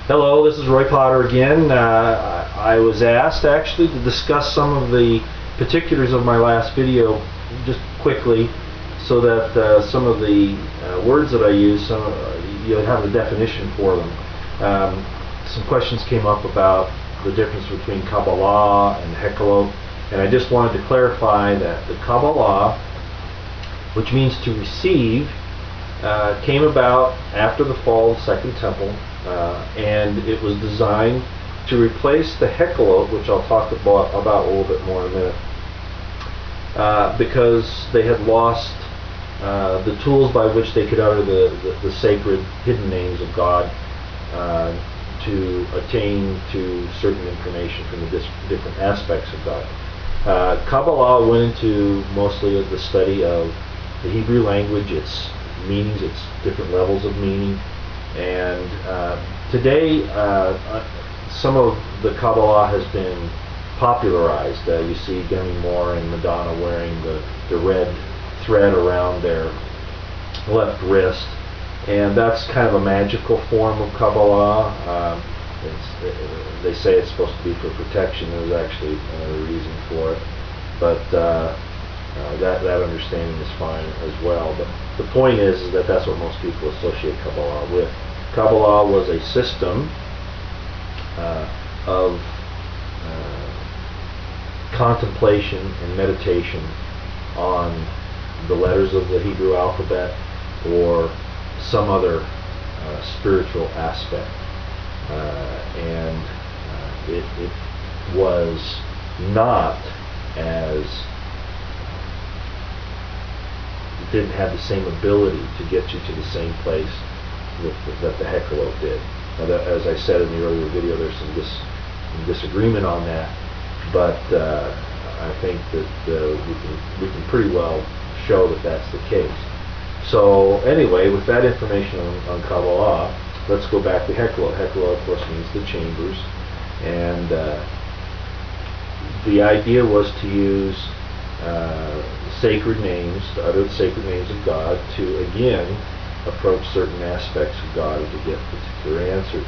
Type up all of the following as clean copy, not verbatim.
Hello, this is Roy Potter again. I was asked actually to discuss some of the particulars of my last video just quickly so that some of the words that I use, you'll have a definition for them. Some questions came up about the difference between Kabbalah and Hechalot, and I just wanted to clarify that the Kabbalah, which means to receive, came about after the fall of the Second Temple, and it was designed to replace the Hechalot, which I'll talk about a little bit more in a minute, because they had lost the tools by which they could utter the sacred hidden names of God to attain to certain information from the different aspects of God. Kabbalah went into mostly the study of the Hebrew language, its meanings, its different levels of meaning, and today some of the Kabbalah has been popularized. You see Demi Moore and Madonna wearing the red thread around their left wrist, and that's kind of a magical form of Kabbalah. They say it's supposed to be for protection. There's actually another reason for it, but that understanding is fine as well. But the point is that that's what most people associate Kabbalah with. Kabbalah was a system of contemplation and meditation on the letters of the Hebrew alphabet or some other spiritual aspect, and it was not as it didn't have the same ability to get you to the same place that the Hechalot did. Now, as I said in the earlier video, there's some disagreement on that, but I think that we can pretty well show that that's the case. So anyway, with that information on Kabbalah, let's go back to Hechalot. Hechalot, of course, means the chambers, and the idea was to use sacred names, to utter the sacred names of God, to again approach certain aspects of God and to get particular answers.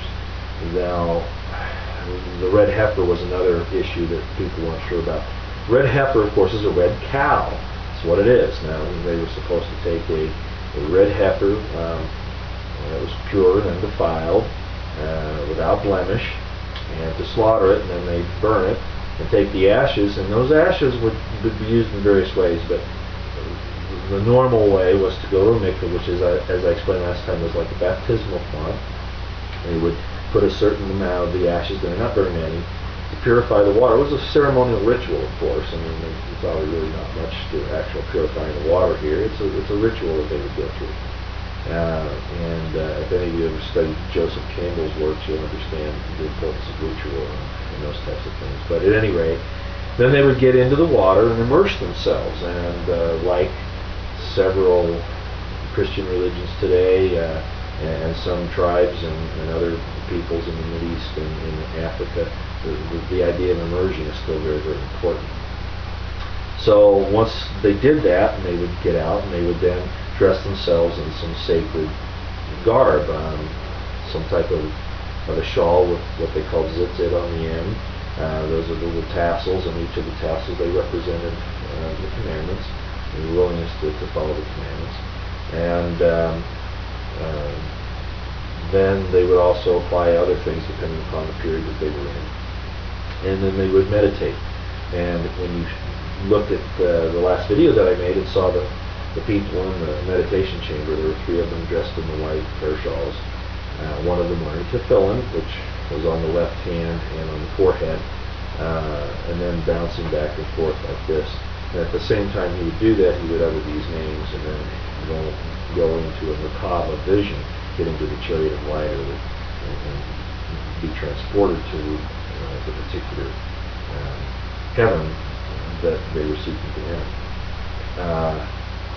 Now, the red heifer was another issue that people weren't sure about. Red heifer, of course, is a red cow. That's what it is. Now, they were supposed to take a red heifer that was pure and undefiled, without blemish, and to slaughter it, and then they'd burn it and take the ashes, and those ashes would be used in various ways, but the normal way was to go to a mikveh, which is, as I explained last time, was like a baptismal font. They would put a certain amount of the ashes there, not burn any, to purify the water. It was a ceremonial ritual, of course. I mean, there's probably really not much to actual purifying the water here. It's a ritual that they would go through. If any of you ever studied Joseph Campbell's works, you'll understand the importance of ritual and those types of things. But at any rate, then they would get into the water and immerse themselves, and like several Christian religions today, and some tribes and other peoples in the Middle East and in Africa, the idea of immersion is still very, very important. So once they did that, and they would get out, and they would then dress themselves in some sacred garb, some type of a shawl with what they called tzitzit on the end. Those are the little tassels, and each of the tassels, they represented the commandments, and the willingness to follow the commandments. And then they would also apply other things depending upon the period that they were in. And then they would meditate. And when you looked at the last video that I made and saw the people in the meditation chamber, there were three of them dressed in the white prayer shawls. One of them wearing tefillin, which was on the left hand and on the forehead, and then bouncing back and forth like this. And at the same time he would do that, he would utter these names, and then go into a macabre vision, get into the chariot of light, and be transported to the particular heaven that they were seeking to enter.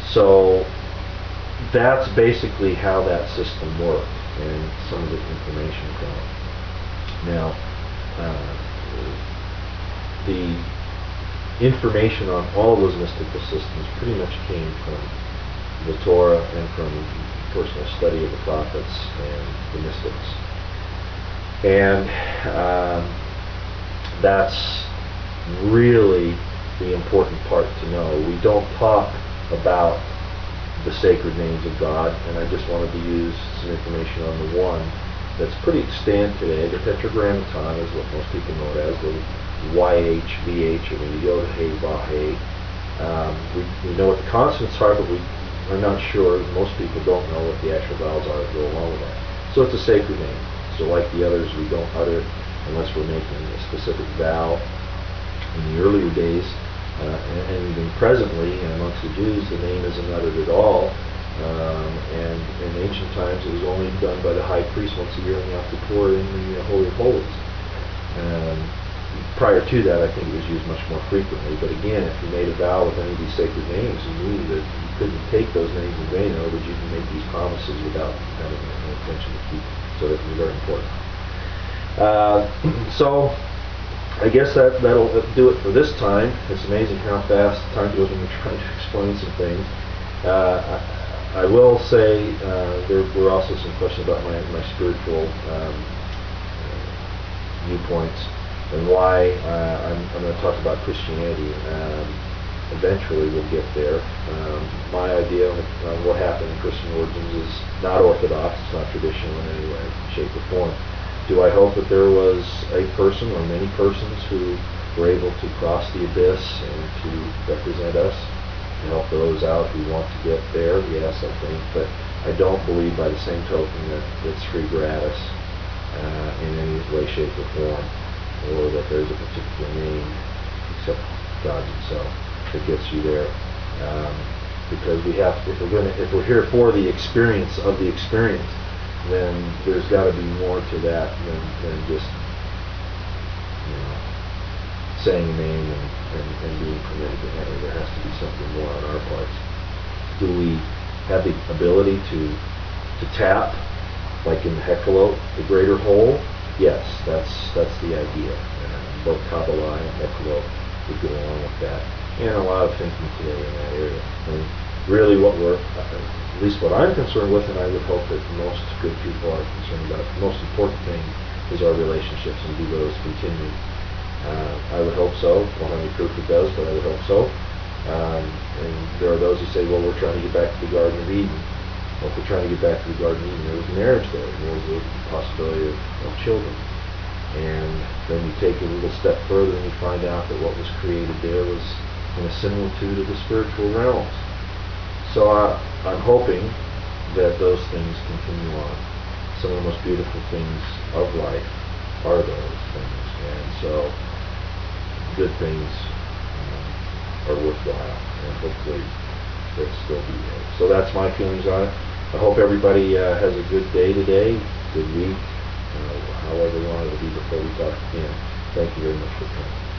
So that's basically how that system worked, and some of the information from it. Now, the information on all those mystical systems pretty much came from the Torah and from personal study of the prophets and the mystics. And that's really the important part to know. We don't talk about the sacred names of God, and I just wanted to use some information on the one that's pretty extant today. The Tetragrammaton is what most people know it as, the YHVH, and when you go to Hey, Vah, we know what the consonants are, but we are not sure. Most people don't know what the actual vowels are that go along with that. So it's a sacred name. So like the others, we don't utter unless we're making a specific vow. In the earlier days, and even presently, amongst the Jews, the name isn't uttered at all. And in ancient times, it was only done by the high priest once a year in the Yom Kippur in the Holy of Holies. Prior to that, I think it was used much more frequently. But again, if you made a vow with any of these sacred names, you knew that you couldn't take those names in vain. In other words, you can make these promises without having an intention to keep. So that was very important. So I guess that'll do it for this time. It's amazing how fast time goes when you're trying to explain some things. I will say there were also some questions about my spiritual viewpoints and why I'm going to talk about Christianity. Eventually we'll get there. My idea on what happened in Christian origins is not orthodox, it's not traditional in any way, shape, or form. Do I hope that there was a person or many persons who were able to cross the abyss and to represent us and help those out who want to get there? Yes, I think, but I don't believe by the same token that it's free gratis in any way, shape, or form, or that there's a particular name except God Himself that gets you there. Because we have, if we're here for the experience of the experience, then there's got to be more to that than just, saying a name and being permitted to enter. There has to be something more on our parts. Do we have the ability to tap, like in the Hechalot, the greater whole? Yes, that's the idea. Both Kabbalah and Hechalot would go along with that. And a lot of thinking today in that area. And really what at least what I'm concerned with, and I would hope that most good people are concerned about, the most important thing is our relationships and do those continue. I would hope so. Won't have any proof it does, but I would hope so. And there are those who say, well, we're trying to get back to the Garden of Eden. Well, if we're trying to get back to the Garden of Eden, there was marriage there. There was the possibility of children. And then you take it a little step further and you find out that what was created there was in a similitude of the spiritual realms. So I'm hoping that those things continue on. Some of the most beautiful things of life are those things. And so good things are worthwhile, and hopefully they'll still be there. So that's my feelings on it. I hope everybody has a good day today, good week, however long it'll be before we talk again. Thank you very much for coming.